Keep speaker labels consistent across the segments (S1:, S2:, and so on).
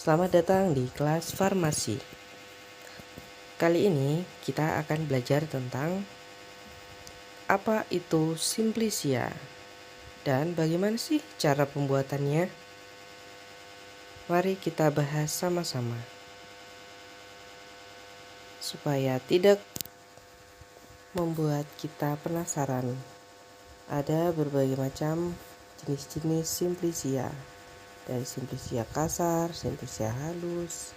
S1: Selamat datang di kelas farmasi. Kali ini kita akan belajar tentang apa itu simplicia dan bagaimana sih cara pembuatannya. Mari kita bahas sama-sama supaya tidak membuat kita penasaran. Ada berbagai macam jenis-jenis simplicia, dari simplicia kasar, simplicia halus,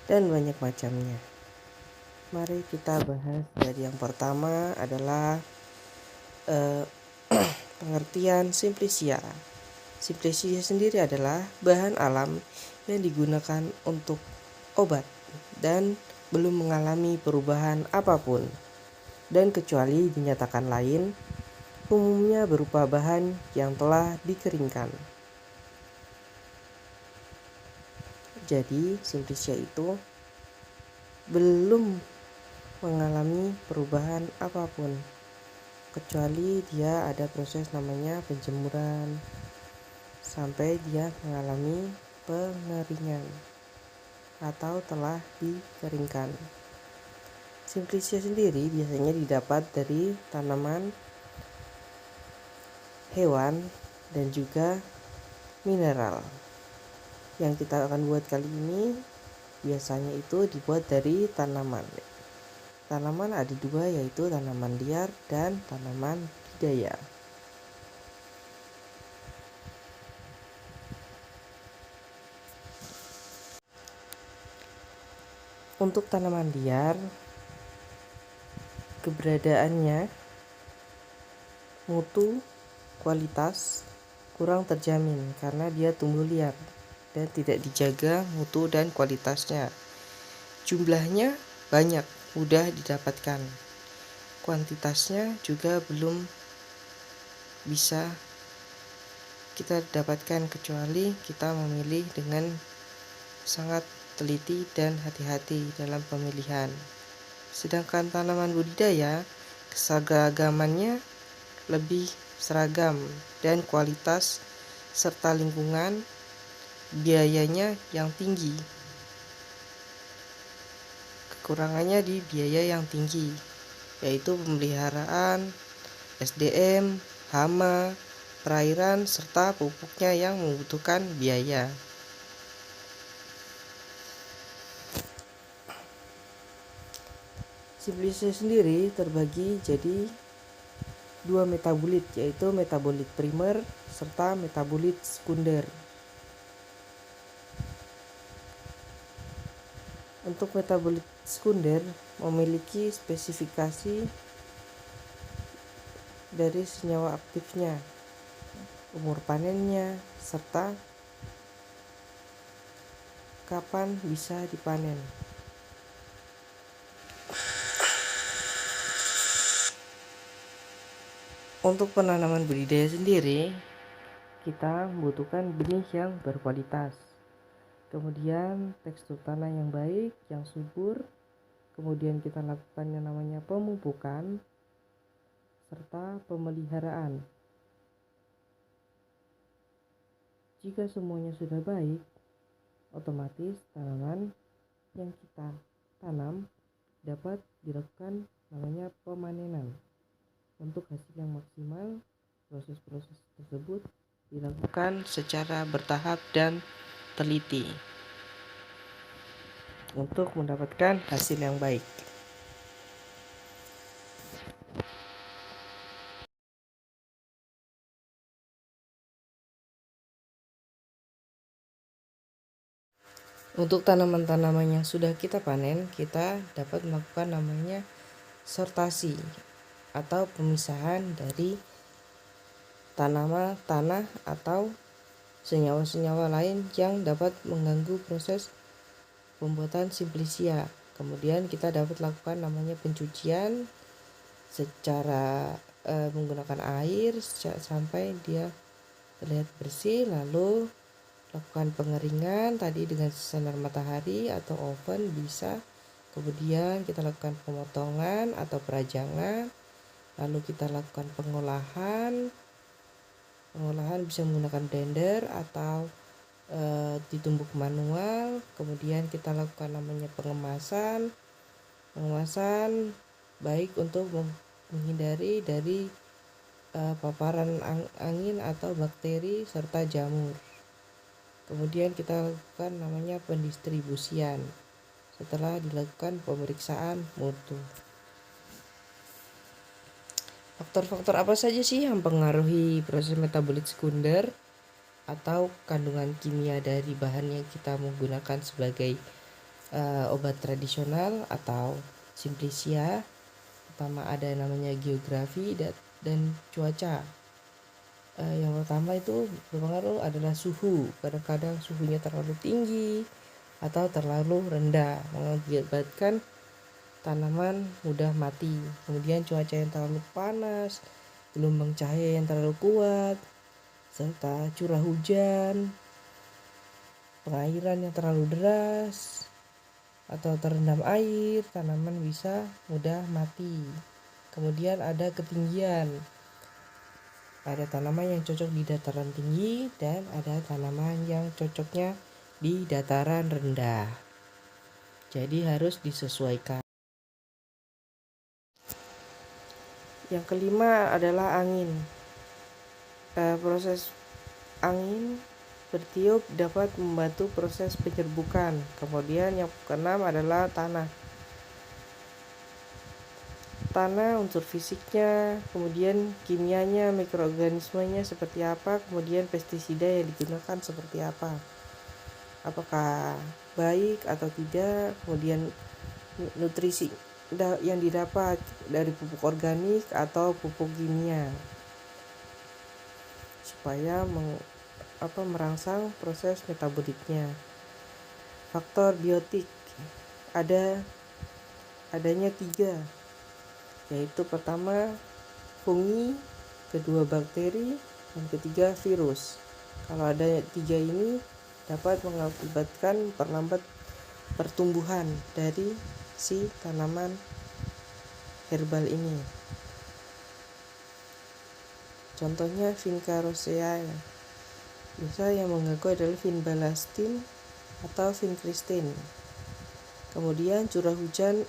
S1: dan banyak macamnya. Mari kita bahas dari yang pertama adalah pengertian simplicia. Simplicia sendiri adalah bahan alam yang digunakan untuk obat dan belum mengalami perubahan apapun, dan kecuali dinyatakan lain, umumnya berupa bahan yang telah dikeringkan. Jadi simplicia itu belum mengalami perubahan apapun, kecuali dia ada proses namanya penjemuran sampai dia mengalami pengeringan atau telah dikeringkan. Simplicia sendiri biasanya didapat dari tanaman, hewan, dan juga mineral. Yang kita akan buat kali ini biasanya itu dibuat dari tanaman. Tanaman ada dua, yaitu tanaman liar dan tanaman budidaya. Untuk tanaman liar, keberadaannya, mutu, kualitas kurang terjamin karena dia tumbuh liar dan tidak dijaga mutu dan kualitasnya. Jumlahnya banyak, mudah didapatkan. Kuantitasnya juga belum bisa kita dapatkan kecuali kita memilih dengan sangat teliti dan hati-hati dalam pemilihan. Sedangkan tanaman budidaya, keseragamannya lebih seragam dan kualitas serta lingkungan biayanya yang tinggi. Kekurangannya di biaya yang tinggi, yaitu pemeliharaan, SDM, hama, perairan, serta pupuknya yang membutuhkan biaya. Simplicia sendiri terbagi jadi dua metabolit, yaitu metabolit primer serta metabolit sekunder. Untuk metabolit sekunder memiliki spesifikasi dari senyawa aktifnya, umur panennya, serta kapan bisa dipanen. Untuk penanaman budidaya sendiri, kita membutuhkan benih yang berkualitas, kemudian tekstur tanah yang baik, yang subur, kemudian kita lakukan yang namanya pemupukan serta pemeliharaan. Jika semuanya sudah baik, otomatis tanaman yang kita tanam dapat dilakukan namanya pemanenan. Untuk hasil yang maksimal, proses-proses tersebut dilakukan secara bertahap dan teliti untuk mendapatkan hasil yang baik. Untuk tanaman-tanaman yang sudah kita panen, kita dapat melakukan namanya sortasi atau pemisahan dari tanah atau senyawa-senyawa lain yang dapat mengganggu proses pembuatan simplicia. Kemudian kita dapat lakukan namanya pencucian secara menggunakan air sampai dia terlihat bersih, lalu lakukan pengeringan tadi dengan sinar matahari atau oven bisa. Kemudian kita lakukan pemotongan atau perajangan, lalu kita lakukan pengolahan bisa menggunakan blender atau ditumbuk manual, kemudian kita lakukan namanya pengemasan baik untuk menghindari dari paparan angin atau bakteri serta jamur. Kemudian kita lakukan namanya pendistribusian setelah dilakukan pemeriksaan mutu. Faktor-faktor apa saja sih yang mempengaruhi proses metabolit sekunder atau kandungan kimia dari bahan yang kita menggunakan sebagai obat tradisional atau simplicia? Pertama ada namanya geografi dan cuaca. Yang pertama itu berpengaruh adalah suhu. Kadang-kadang suhunya terlalu tinggi atau terlalu rendah mengakibatkan tanaman mudah mati. Kemudian cuaca yang terlalu panas, gelombang cahaya yang terlalu kuat, serta curah hujan, pengairan yang terlalu deras, atau terendam air, tanaman bisa mudah mati. Kemudian ada ketinggian. Ada tanaman yang cocok di dataran tinggi dan ada tanaman yang cocoknya di dataran rendah. Jadi harus disesuaikan. Yang kelima adalah angin. Proses angin bertiup dapat membantu proses penyerbukan. Kemudian yang keenam adalah tanah. Tanah, unsur fisiknya, kemudian kimianya, mikroorganismenya seperti apa, kemudian pestisida yang digunakan seperti apa. Apakah baik atau tidak, kemudian nutrisi yang didapat dari pupuk organik atau pupuk kimia supaya merangsang proses metabolitnya. Faktor biotik adanya 3, yaitu pertama fungi, kedua bakteri, dan ketiga virus. Kalau ada 3 ini dapat mengakibatkan perlambat pertumbuhan dari si tanaman herbal ini. Contohnya Vinca roseae. Biasa yang mengganggu adalah vinbalastin atau vincristin. Kemudian curah hujan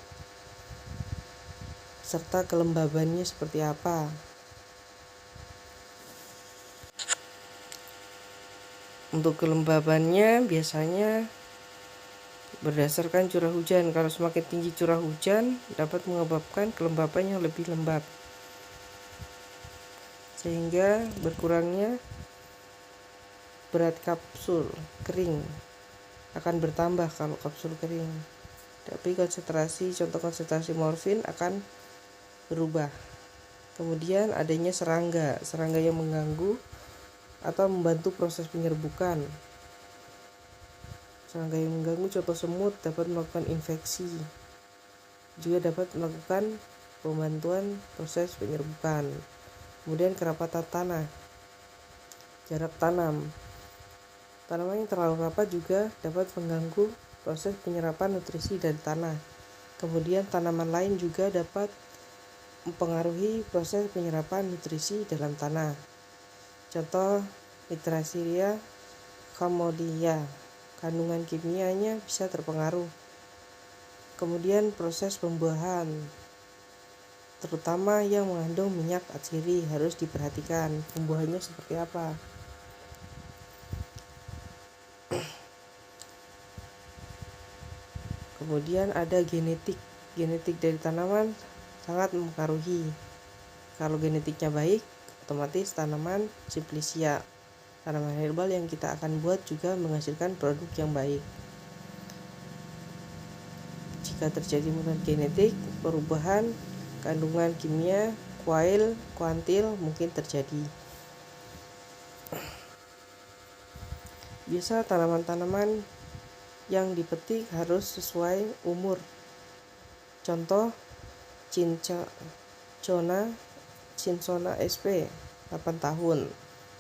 S1: serta kelembabannya seperti apa. Untuk kelembabannya biasanya berdasarkan curah hujan. Kalau semakin tinggi curah hujan dapat menyebabkan kelembaban yang lebih lembab, sehingga berkurangnya berat kapsul kering akan bertambah kalau kapsul kering. Tapi contoh konsentrasi morfin akan berubah. Kemudian adanya serangga yang mengganggu atau membantu proses penyerbukan. Serangga yang mengganggu contoh semut dapat melakukan infeksi, juga dapat melakukan pembantuan proses penyerbukan. Kemudian kerapatan tanah, jarak tanam. Tanaman yang terlalu rapat juga dapat mengganggu proses penyerapan nutrisi dari tanah. Kemudian tanaman lain juga dapat mempengaruhi proses penyerapan nutrisi dalam tanah. Contoh Nitrasilia camodia, kandungan kimianya bisa terpengaruh. Kemudian proses pembuahan, terutama yang mengandung minyak atsiri, harus diperhatikan pembuahannya seperti apa. Kemudian ada genetik dari tanaman sangat mempengaruhi. Kalau genetiknya baik, otomatis tanaman simplicia, tanaman herbal yang kita akan buat juga menghasilkan produk yang baik. Jika terjadi genetik, perubahan kandungan kimia, kuantil mungkin terjadi. Biasa tanaman-tanaman yang dipetik harus sesuai umur. Contoh Cinchona sp 8 tahun,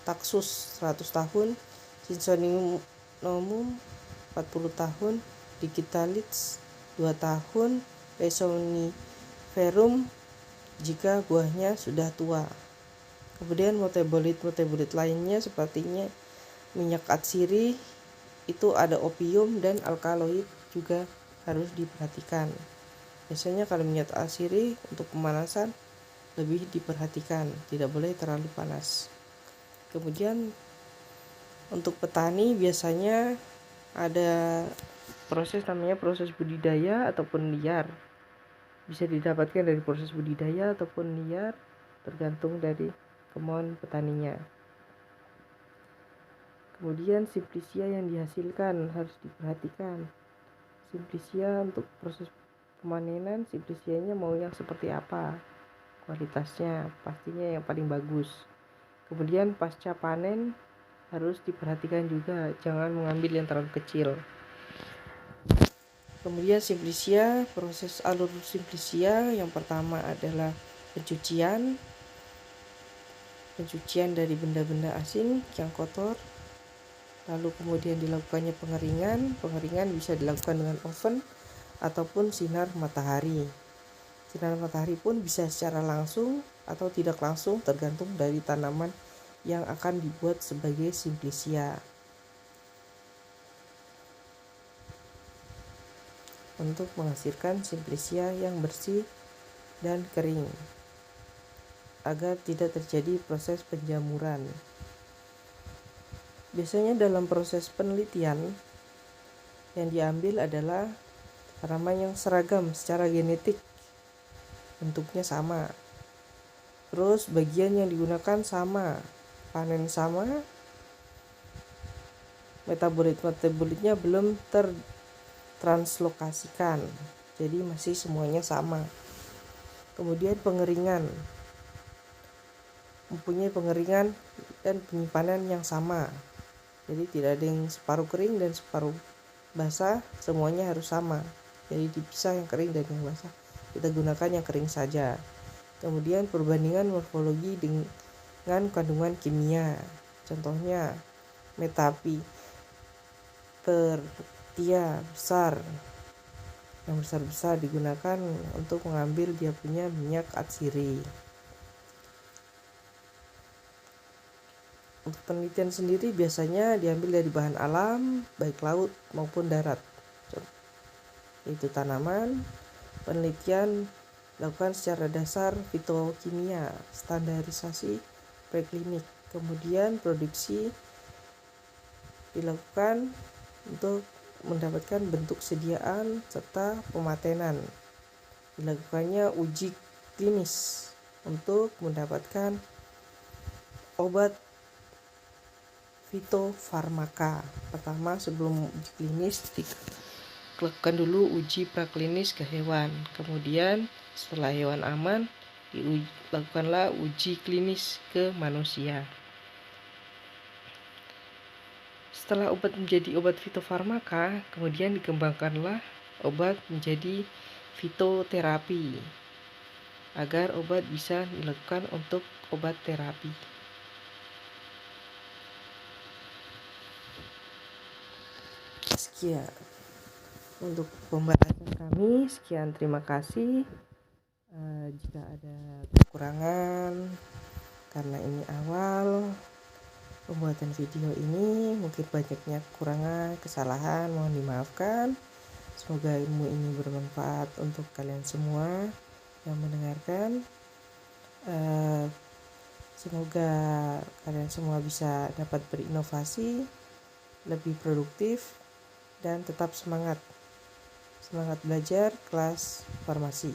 S1: Taxus 100 tahun, Cincinnamum 40 tahun, Digitalis 2 tahun, Resoniferum jika buahnya sudah tua. Kemudian metabolit lainnya sepertinya minyak atsiri itu ada opium dan alkaloid juga harus diperhatikan. Biasanya kalau minyak atsiri untuk pemanasan lebih diperhatikan, tidak boleh terlalu panas. Kemudian untuk petani biasanya ada proses namanya proses budidaya ataupun liar. Bisa didapatkan dari proses budidaya ataupun liar, tergantung dari kemauan petaninya. Kemudian simplisia yang dihasilkan harus diperhatikan. Simplisia untuk proses pemanenan, simplisianya mau yang seperti apa, kualitasnya pastinya yang paling bagus. Kemudian pasca panen harus diperhatikan juga, jangan mengambil yang terlalu kecil. Kemudian simplisia, proses alur simplisia yang pertama adalah pencucian dari benda-benda asing yang kotor. Lalu kemudian dilakukannya pengeringan bisa dilakukan dengan oven ataupun sinar matahari. Sinar matahari pun bisa secara langsung atau tidak langsung, tergantung dari tanaman yang akan dibuat sebagai simplisia. Untuk menghasilkan simplisia yang bersih dan kering, agar tidak terjadi proses penjamuran. Biasanya dalam proses penelitian yang diambil adalah tanaman yang seragam secara genetik, bentuknya sama, terus bagian yang digunakan sama, panen sama, metabolitnya belum tertranslokasikan, jadi masih semuanya sama. Kemudian pengeringan, mempunyai pengeringan dan penyimpanan yang sama, jadi tidak ada yang separuh kering dan separuh basah, semuanya harus sama. Jadi dipisah yang kering dan yang basah, kita gunakan yang kering saja. Kemudian perbandingan morfologi dengan kandungan kimia, contohnya metapipertia besar, yang besar-besar digunakan untuk mengambil dia punya minyak atsiri. Untuk penelitian sendiri biasanya diambil dari bahan alam, baik laut maupun darat, yaitu tanaman. Penelitian dilakukan secara dasar fitokimia, standarisasi preklinik. Kemudian produksi dilakukan untuk mendapatkan bentuk sediaan serta pematenan. Dilakukannya uji klinis untuk mendapatkan obat fitofarmaka. Pertama, sebelum uji klinis dilakukan dulu uji praklinis ke hewan. Kemudian setelah hewan aman, dilakukanlah uji klinis ke manusia. Setelah obat menjadi obat fitofarmaka, kemudian dikembangkanlah obat menjadi fitoterapi, agar obat bisa dilakukan untuk obat terapi. Sekian untuk pembahasan kami. Sekian, terima kasih. Jika ada kekurangan karena ini awal pembuatan video ini, mungkin banyaknya kekurangan, kesalahan, mohon dimaafkan. Semoga ilmu ini bermanfaat untuk kalian semua yang mendengarkan. Semoga kalian semua bisa dapat berinovasi, lebih produktif, dan tetap semangat belajar kelas farmasi.